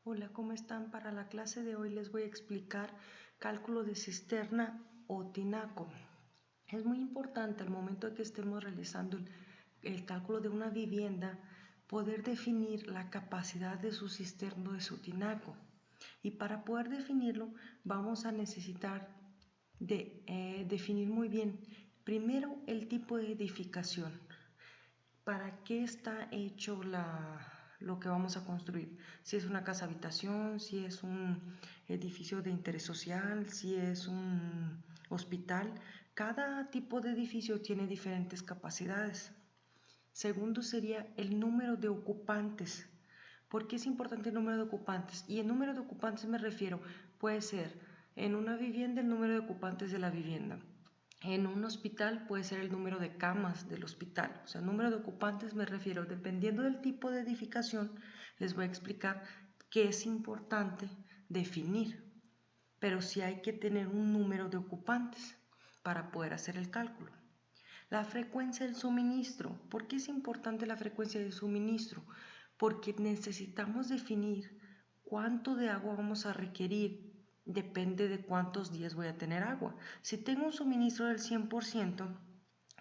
Hola, ¿cómo están? Para la clase de hoy les voy a explicar cálculo de cisterna o tinaco. Es muy importante al momento de que estemos realizando el cálculo de una vivienda poder definir la capacidad de su cisterna o de su tinaco. Y para poder definirlo vamos a necesitar definir muy bien primero el tipo de edificación. ¿Para qué está hecho lo que vamos a construir? Si es una casa habitación, si es un edificio de interés social, si es un hospital. Cada tipo de edificio tiene diferentes capacidades. Segundo sería el número de ocupantes. ¿Por qué es importante el número de ocupantes? Y el número de ocupantes me refiero, puede ser en una vivienda el número de ocupantes de la vivienda. En un hospital puede ser el número de camas del hospital. O sea, número de ocupantes me refiero, dependiendo del tipo de edificación, les voy a explicar qué es importante definir. Pero sí hay que tener un número de ocupantes para poder hacer el cálculo. La frecuencia del suministro. ¿Por qué es importante la frecuencia del suministro? Porque necesitamos definir cuánto de agua vamos a requerir. Depende de cuántos días voy a tener agua. Si tengo un suministro del 100%,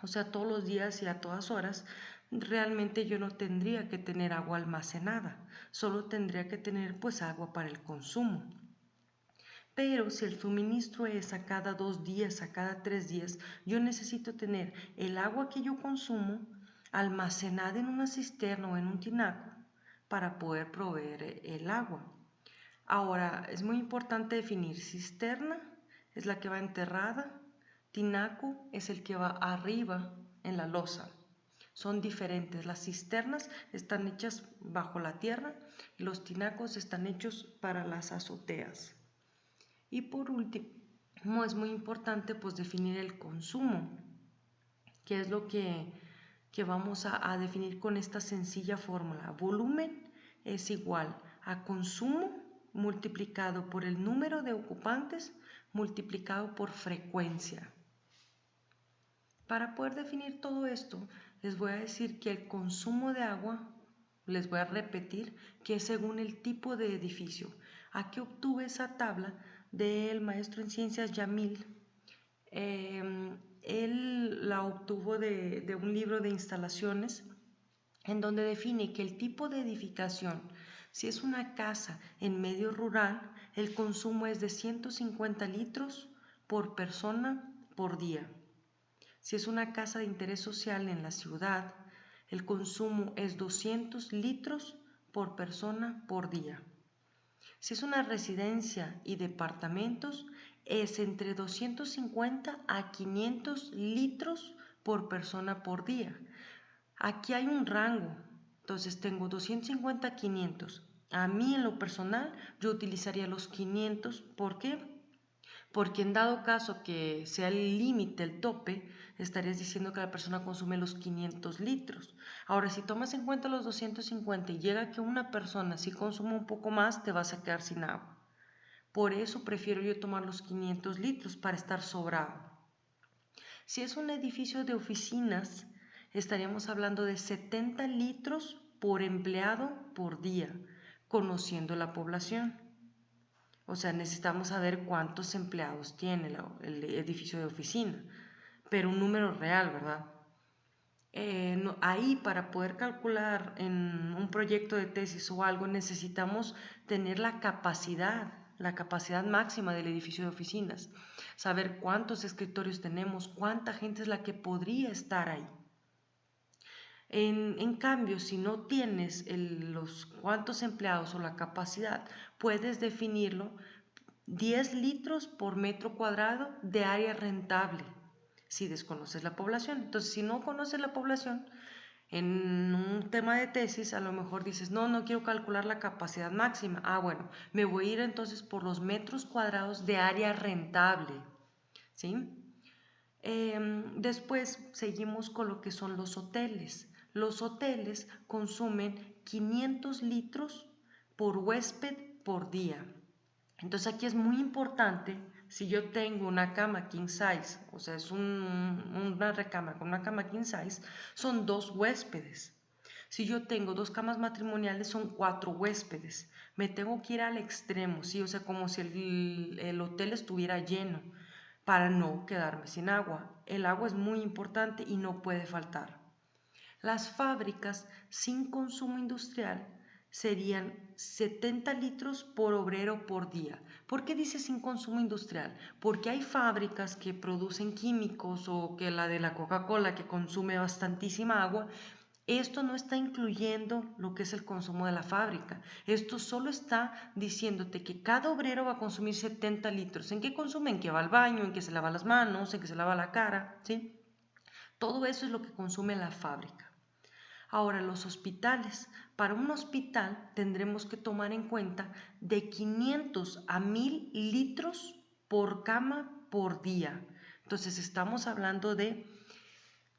o sea, todos los días y a todas horas, realmente yo no tendría que tener agua almacenada. Solo tendría que tener pues agua para el consumo. Pero si el suministro es a cada 2 días, a cada 3 días, yo necesito tener el agua que yo consumo almacenada en una cisterna o en un tinaco para poder proveer el agua. Ahora, es muy importante definir cisterna, es la que va enterrada, tinaco es el que va arriba en la losa. Son diferentes, las cisternas están hechas bajo la tierra y los tinacos están hechos para las azoteas. Y por último, es muy importante pues definir el consumo, que es lo que vamos a definir con esta sencilla fórmula. Volumen es igual a consumo multiplicado por el número de ocupantes multiplicado por frecuencia. Para poder definir todo esto, les voy a decir que el consumo de agua, les voy a repetir, que es según el tipo de edificio. Aquí obtuve esa tabla del maestro en ciencias Yamil. Él la obtuvo de un libro de instalaciones en donde define que el tipo de edificación, si es una casa en medio rural, el consumo es de 150 litros por persona por día. Si es una casa de interés social en la ciudad, el consumo es 200 litros por persona por día. Si es una residencia y departamentos, es entre 250 a 500 litros por persona por día. Aquí hay un rango, entonces tengo 250 a 500. A mí en lo personal yo utilizaría los 500, ¿por qué? Porque en dado caso que sea el límite, el tope, estarías diciendo que la persona consume los 500 litros. Ahora, si tomas en cuenta los 250 y llega que una persona si consume un poco más, te vas a quedar sin agua. Por eso prefiero yo tomar los 500 litros para estar sobrado. Si es un edificio de oficinas, estaríamos hablando de 70 litros por empleado por día, conociendo la población. O sea, necesitamos saber cuántos empleados tiene el edificio de oficina, pero un número real, ¿verdad? Ahí para poder calcular en un proyecto de tesis o algo necesitamos tener la capacidad máxima del edificio de oficinas, saber cuántos escritorios tenemos, cuánta gente es la que podría estar ahí. En cambio, si no tienes los cuántos empleados o la capacidad, puedes definirlo 10 litros por metro cuadrado de área rentable, si desconoces la población. Entonces, si no conoces la población, en un tema de tesis a lo mejor dices, no quiero calcular la capacidad máxima. Bueno, me voy a ir entonces por los metros cuadrados de área rentable, ¿sí? Después seguimos con lo que son los hoteles. Los hoteles consumen 500 litros por huésped por día. Entonces aquí es muy importante, si yo tengo una cama king size, o sea, es una recámara con una cama king size, son 2 huéspedes. Si yo tengo 2 camas matrimoniales, son 4 huéspedes. Me tengo que ir al extremo, ¿sí? O sea, como si el hotel estuviera lleno para no quedarme sin agua. El agua es muy importante y no puede faltar. Las fábricas sin consumo industrial serían 70 litros por obrero por día. ¿Por qué dice sin consumo industrial? Porque hay fábricas que producen químicos o que la de la Coca-Cola que consume bastantísima agua. Esto no está incluyendo lo que es el consumo de la fábrica. Esto solo está diciéndote que cada obrero va a consumir 70 litros. ¿En qué consume? En que va al baño, en que se lava las manos, en que se lava la cara, ¿sí? Todo eso es lo que consume la fábrica. Ahora, los hospitales. Para un hospital tendremos que tomar en cuenta de 500 a 1000 litros por cama por día. Entonces, estamos hablando de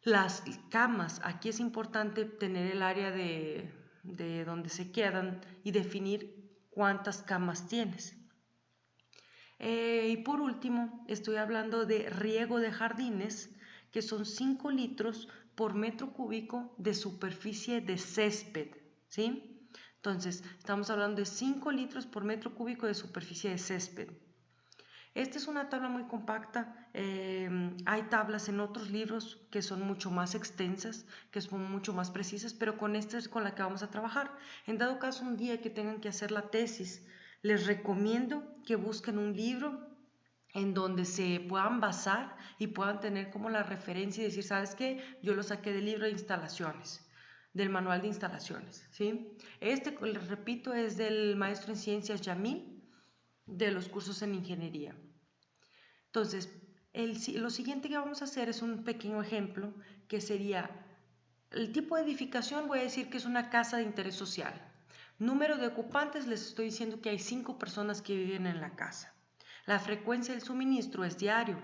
las camas. Aquí es importante tener el área de donde se quedan y definir cuántas camas tienes. Y por último, estoy hablando de riego de jardines, que son 5 litros por metro cúbico de superficie de césped, ¿sí? Entonces, estamos hablando de 5 litros por metro cúbico de superficie de césped. Esta es una tabla muy compacta. Hay tablas en otros libros que son mucho más extensas, que son mucho más precisas, pero con esta es con la que vamos a trabajar. En dado caso, un día que tengan que hacer la tesis, les recomiendo que busquen un libro en donde se puedan basar y puedan tener como la referencia y decir, ¿sabes qué? Yo lo saqué del libro de instalaciones, del manual de instalaciones, ¿sí? Este, les repito, es del maestro en ciencias Yamil, de los cursos en ingeniería. Entonces, lo siguiente que vamos a hacer es un pequeño ejemplo que sería el tipo de edificación. Voy a decir que es una casa de interés social. Número de ocupantes, les estoy diciendo que hay 5 personas que viven en la casa. La frecuencia del suministro es diario.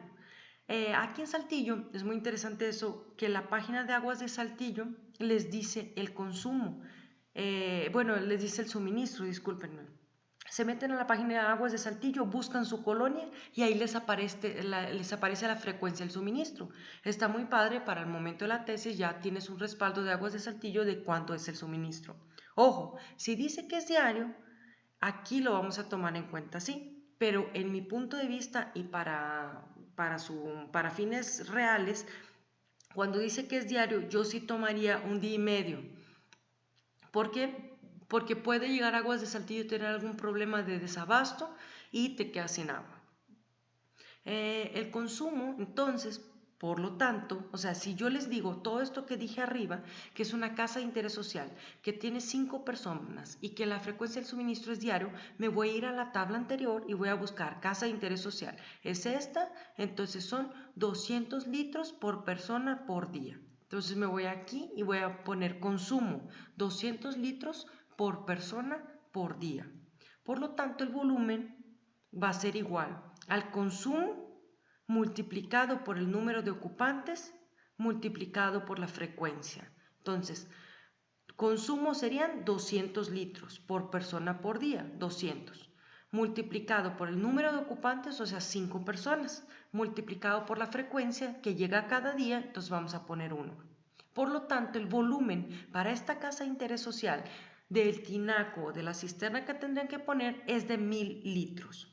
Aquí en Saltillo es muy interesante eso, que la página de Aguas de Saltillo les dice el consumo. Bueno, les dice el suministro, discúlpenme. Se meten a la página de Aguas de Saltillo, buscan su colonia y ahí les aparece la frecuencia del suministro. Está muy padre, para el momento de la tesis ya tienes un respaldo de Aguas de Saltillo de cuánto es el suministro. Ojo, si dice que es diario, aquí lo vamos a tomar en cuenta, sí, pero en mi punto de vista y para fines reales, cuando dice que es diario, yo sí tomaría un día y medio. ¿Por qué? Porque puede llegar Aguas de Saltillo y tener algún problema de desabasto y te quedas sin agua. El consumo, entonces, por lo tanto, o sea, si yo les digo todo esto que dije arriba, que es una casa de interés social, que tiene 5 personas y que la frecuencia del suministro es diario, me voy a ir a la tabla anterior y voy a buscar casa de interés social. Es esta, entonces son 200 litros por persona por día. Entonces me voy aquí y voy a poner consumo, 200 litros por persona por día. Por lo tanto, el volumen va a ser igual al consumo multiplicado por el número de ocupantes multiplicado por la frecuencia. Entonces, consumo serían 200 litros por persona por día, 200. Multiplicado por el número de ocupantes, o sea, 5 personas, multiplicado por la frecuencia que llega cada día, entonces vamos a poner 1. Por lo tanto, el volumen para esta casa de interés social del tinaco, de la cisterna que tendrían que poner, es de 1000 litros.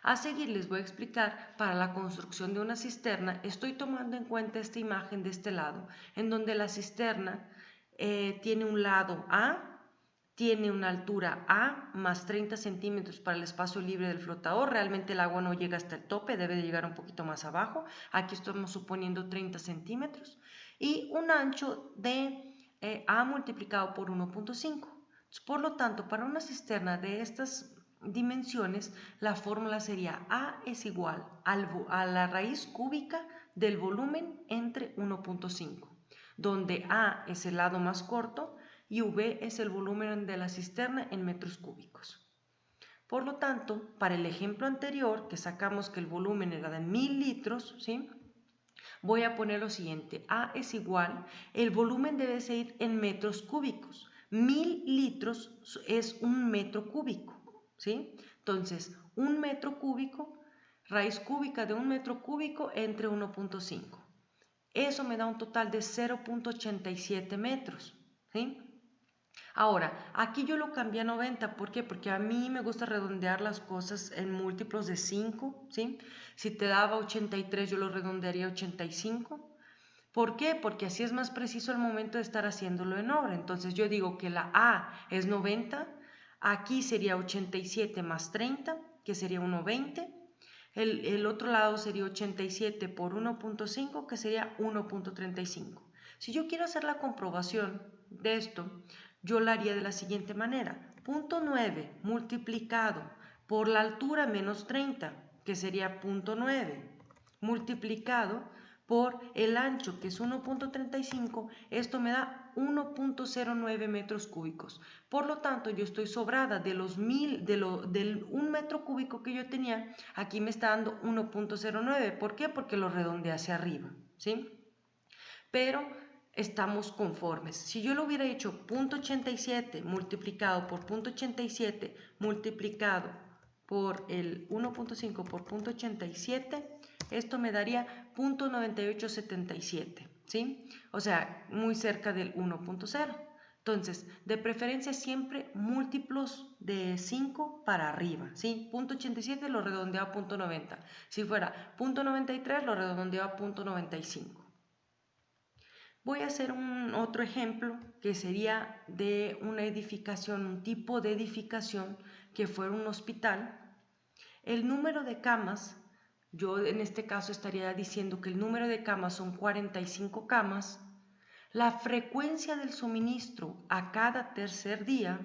A seguir les voy a explicar, para la construcción de una cisterna, estoy tomando en cuenta esta imagen de este lado, en donde la cisterna tiene un lado A, tiene una altura A más 30 centímetros para el espacio libre del flotador. Realmente el agua no llega hasta el tope, debe de llegar un poquito más abajo. Aquí estamos suponiendo 30 centímetros. Y un ancho de A multiplicado por 1.5. Por lo tanto, para una cisterna de estas dimensiones, la fórmula sería A es igual a la raíz cúbica del volumen entre 1.5, donde A es el lado más corto y V es el volumen de la cisterna en metros cúbicos. Por lo tanto, para el ejemplo anterior, que sacamos que el volumen era de 1000 litros, ¿sí? Voy a poner lo siguiente: A es igual, el volumen debe ser en metros cúbicos. 1000 litros es un metro cúbico, ¿sí? Entonces, un metro cúbico, raíz cúbica de un metro cúbico entre 1.5. Eso me da un total de 0.87 metros, ¿sí? Ahora, aquí yo lo cambié a 90, ¿por qué? Porque a mí me gusta redondear las cosas en múltiplos de 5, ¿sí? Si te daba 83, yo lo redondearía a 85. ¿Por qué? Porque así es más preciso al momento de estar haciéndolo en obra. Entonces yo digo que la A es 90, aquí sería 87 más 30, que sería 1,20. El otro lado sería 87 por 1,5, que sería 1,35. Si yo quiero hacer la comprobación de esto, yo la haría de la siguiente manera. 0,9 multiplicado por la altura menos 30, que sería 0,9, multiplicado por el ancho, que es 1,35, esto me da 1,09 metros cúbicos. Por lo tanto, yo estoy sobrada de los del 1 metro cúbico que yo tenía, aquí me está dando 1,09. ¿Por qué? Porque lo redondeé hacia arriba, ¿sí? Pero estamos conformes. Si yo lo hubiera hecho 0,87 multiplicado por 0,87 multiplicado por el 1,5 por 0,87, esto me daría 0,9877, ¿sí? O sea, muy cerca del 1,0. Entonces, de preferencia siempre múltiplos de 5 para arriba, ¿sí? 0,87 lo redondeo a 0,90. Si fuera 0,93 lo redondeo a 0,95. Voy a hacer otro ejemplo que sería de una edificación, un tipo de edificación que fuera un hospital. El número de camas, yo en este caso estaría diciendo que el número de camas son 45 camas, la frecuencia del suministro a cada tercer día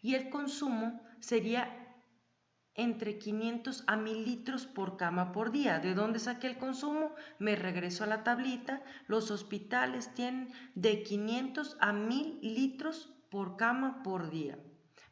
y el consumo sería entre 500 a 1000 litros por cama por día. ¿De dónde saqué el consumo? Me regreso a la tablita. Los hospitales tienen de 500 a 1000 litros por cama por día.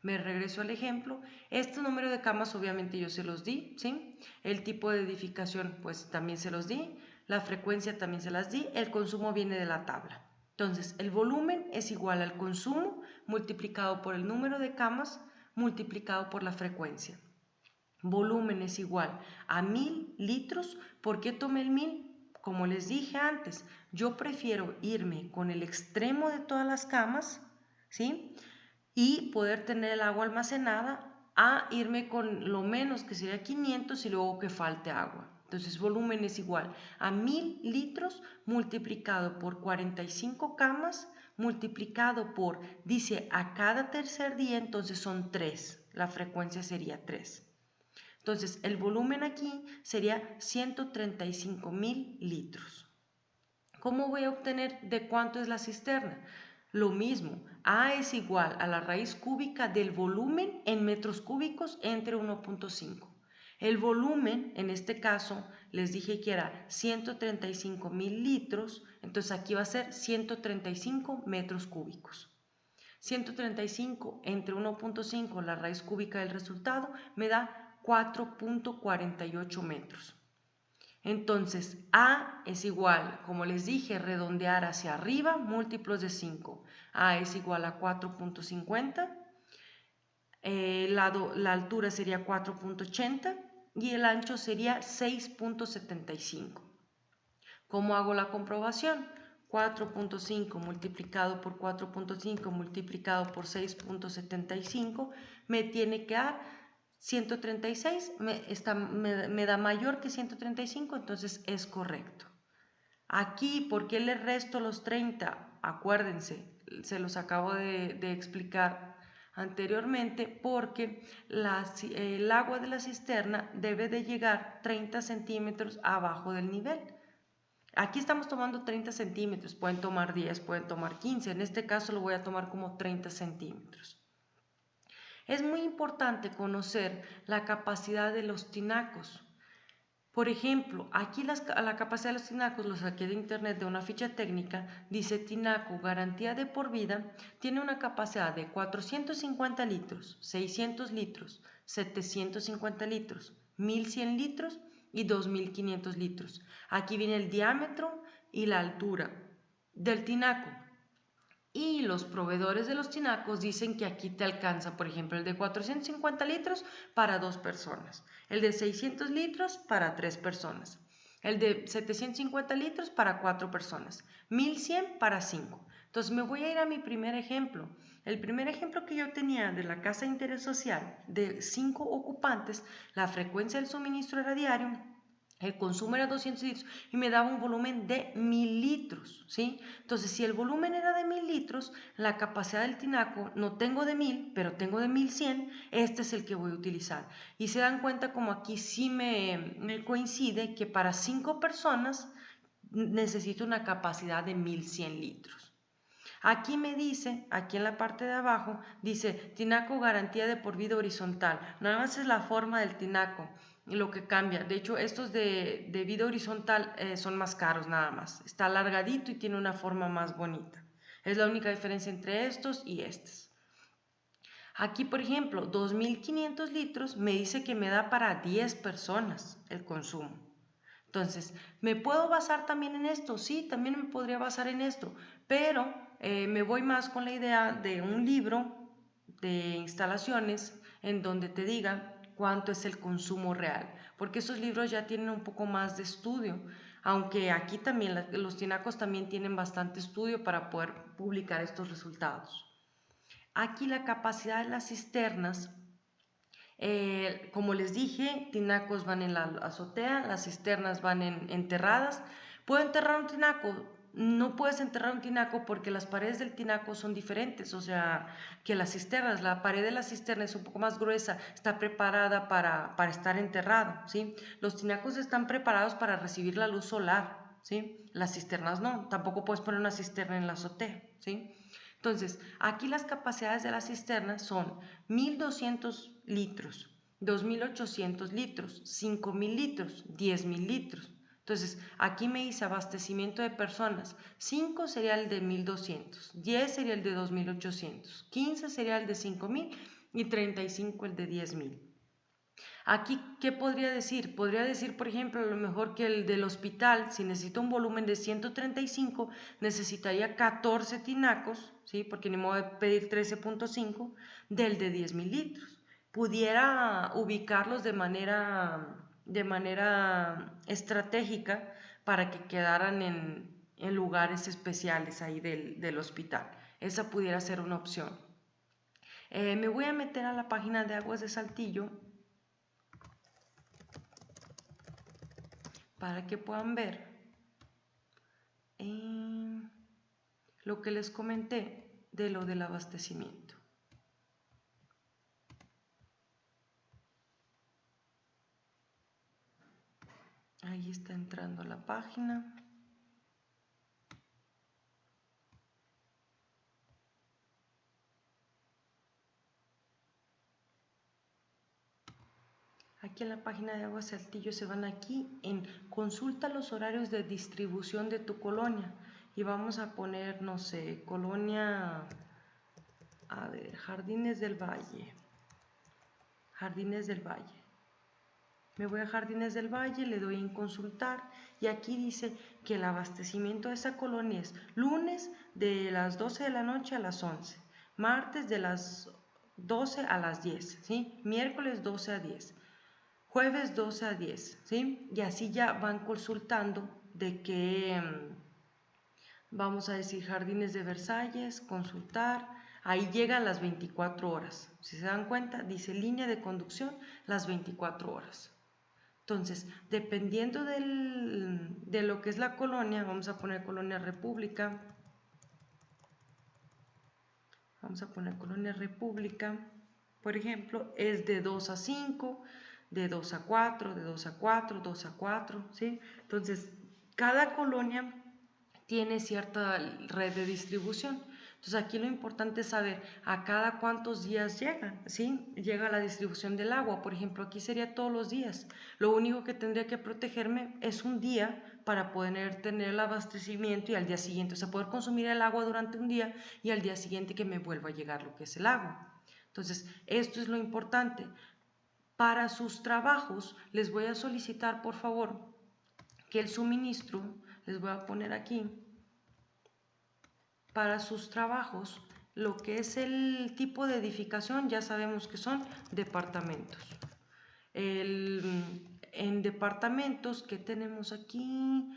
Me regreso al ejemplo. Este número de camas obviamente yo se los di, ¿sí? El tipo de edificación pues también se los di. La frecuencia también se las di. El consumo viene de la tabla. Entonces, el volumen es igual al consumo multiplicado por el número de camas multiplicado por la frecuencia. Volumen es igual a 1000 litros. ¿Por qué tomé el 1000? Como les dije antes, yo prefiero irme con el extremo de todas las camas, ¿sí? Y poder tener el agua almacenada a irme con lo menos, que sería 500, y luego que falte agua. Entonces, volumen es igual a 1000 litros multiplicado por 45 camas multiplicado por, dice, a cada tercer día, entonces son 3. La frecuencia sería 3. Entonces, el volumen aquí sería 135,000 litros. ¿Cómo voy a obtener de cuánto es la cisterna? Lo mismo, A es igual a la raíz cúbica del volumen en metros cúbicos entre 1,5. El volumen, en este caso, les dije que era 135,000 litros, entonces aquí va a ser 135 metros cúbicos. 135 entre 1,5, la raíz cúbica del resultado, me da 4,48 metros. Entonces, A es igual, como les dije, redondear hacia arriba, múltiplos de 5. A es igual a 4,50, la altura sería 4,80 y el ancho sería 6,75. ¿Cómo hago la comprobación? 4,5 multiplicado por 4,5 multiplicado por 6,75 me tiene que dar 136, me da mayor que 135, entonces es correcto. Aquí, ¿por qué le resto los 30? Acuérdense, se los acabo de explicar anteriormente, porque el agua de la cisterna debe de llegar 30 centímetros abajo del nivel. Aquí estamos tomando 30 centímetros, pueden tomar 10, pueden tomar 15, en este caso lo voy a tomar como 30 centímetros. Es muy importante conocer la capacidad de los tinacos. Por ejemplo, aquí la capacidad de los tinacos, lo saqué de internet de una ficha técnica, dice tinaco garantía de por vida, tiene una capacidad de 450 litros, 600 litros, 750 litros, 1100 litros y 2500 litros. Aquí viene el diámetro y la altura del tinaco. Y los proveedores de los tinacos dicen que aquí te alcanza, por ejemplo, el de 450 litros para 2 personas, el de 600 litros para 3 personas, el de 750 litros para 4 personas, 1100 para 5. Entonces me voy a ir a mi primer ejemplo. El primer ejemplo que yo tenía de la casa de interés social de 5 ocupantes, la frecuencia del suministro era diario, el consumo era 200 litros y me daba un volumen de 1000 litros, ¿sí? Entonces, si el volumen era de 1000 litros, la capacidad del tinaco no tengo de 1000, pero tengo de 1100, este es el que voy a utilizar. Y se dan cuenta como aquí sí me coincide que para 5 personas necesito una capacidad de 1100 litros. Aquí me dice, aquí en la parte de abajo, dice tinaco garantía de por vida horizontal. Nada más es la forma del tinaco lo que cambia. De hecho, estos de vida horizontal son más caros nada más. Está alargadito y tiene una forma más bonita. Es la única diferencia entre estos y estos. Aquí, por ejemplo, 2500 litros me dice que me da para 10 personas el consumo. Entonces, ¿me puedo basar también en esto? Sí, también me podría basar en esto, pero me voy más con la idea de un libro de instalaciones en donde te diga cuánto es el consumo real, porque esos libros ya tienen un poco más de estudio, aunque aquí también los tinacos también tienen bastante estudio para poder publicar estos resultados. Aquí la capacidad de las cisternas, como les dije, tinacos van en la azotea, las cisternas van enterradas. ¿Puedo enterrar un tinaco? No puedes enterrar un tinaco porque las paredes del tinaco son diferentes, o sea, que las cisternas. La pared de la cisterna es un poco más gruesa, está preparada para estar enterrado, ¿sí? Los tinacos están preparados para recibir la luz solar, ¿sí? Las cisternas no, tampoco puedes poner una cisterna en la azotea, ¿sí? Entonces, aquí las capacidades de la cisterna son 1200 litros, 2800 litros, 5000 litros, 10000 litros. Entonces, aquí me dice abastecimiento de personas. 5 sería el de 1200, 10 sería el de 2800, 15 sería el de 5000 y 35 el de 10000. Aquí, ¿qué podría decir? Podría decir, por ejemplo, a lo mejor que el del hospital, si necesita un volumen de 135, necesitaría 14 tinacos, ¿sí? Porque ni modo de pedir 13.5 del de 10,000 litros. Pudiera ubicarlos de manera estratégica para que quedaran en lugares especiales ahí del hospital. Esa pudiera ser una opción. Me voy a meter a la página de Aguas de Saltillo para que puedan ver lo que les comenté de lo del abastecimiento. Ahí está entrando a la página. Aquí en la página de Aguas Saltillo se van aquí en consulta los horarios de distribución de tu colonia y vamos a poner, no sé, colonia, a ver, Jardines del Valle. Jardines del Valle. Me voy a Jardines del Valle, le doy en consultar y aquí dice que el abastecimiento de esa colonia es lunes de las 12 de la noche a las 11, martes de las 12 a las 10, ¿sí? Miércoles 12 a 10, jueves 12 a 10, ¿sí? Y así ya van consultando de que, vamos a decir, Jardines de Versalles, consultar, ahí llegan las 24 horas. Si se dan cuenta, dice línea de conducción, las 24 horas. Entonces, dependiendo de lo que es la colonia, vamos a poner Colonia República. Vamos a poner Colonia República, por ejemplo, es de 2 a 5, de 2 a 4, de 2 a 4, 2 a 4, ¿sí? Entonces, cada colonia tiene cierta red de distribución. Entonces, aquí lo importante es saber a cada cuántos días llega, ¿sí? Llega la distribución del agua, por ejemplo, aquí sería todos los días. Lo único que tendría que protegerme es un día para poder tener el abastecimiento y al día siguiente, o sea, poder consumir el agua durante un día y al día siguiente que me vuelva a llegar lo que es el agua. Entonces, esto es lo importante. Para sus trabajos, les voy a solicitar, por favor, que el suministro, les voy a poner aquí, para sus trabajos, lo que es el tipo de edificación, ya sabemos que son departamentos. En departamentos que tenemos aquí,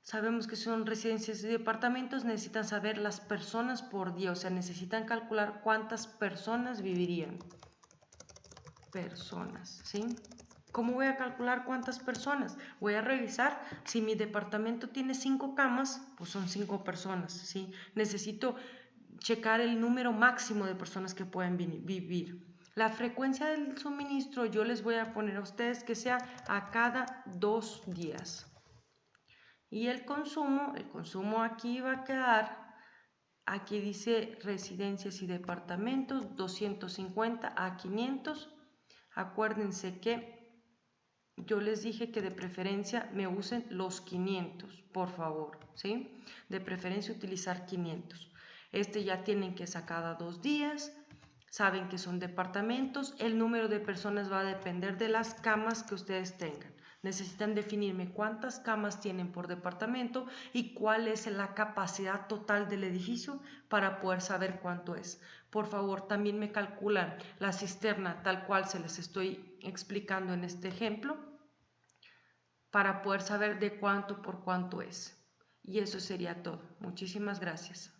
Sabemos que son residencias y departamentos, necesitan saber las personas por día, o sea, necesitan calcular cuántas personas vivirían. Personas, ¿sí? ¿Cómo voy a calcular cuántas personas? Voy a revisar si mi departamento tiene 5 camas, pues son 5 personas, ¿sí? Necesito checar el número máximo de personas que pueden vivir. La frecuencia del suministro yo les voy a poner a ustedes que sea a cada 2 días. Y el consumo aquí va a quedar, aquí dice residencias y departamentos, 250 a 500. Acuérdense que yo les dije que de preferencia me usen los 500, por favor, ¿sí? De preferencia utilizar 500. Ya tienen que ser cada 2 días. Saben que son departamentos, el número de personas va a depender de las camas que ustedes tengan. Necesitan definirme cuántas camas tienen por departamento y cuál es la capacidad total del edificio para poder saber cuánto es. Por favor, también me calculan la cisterna tal cual se les estoy explicando en este ejemplo para poder saber de cuánto por cuánto es. Y eso sería todo. Muchísimas gracias.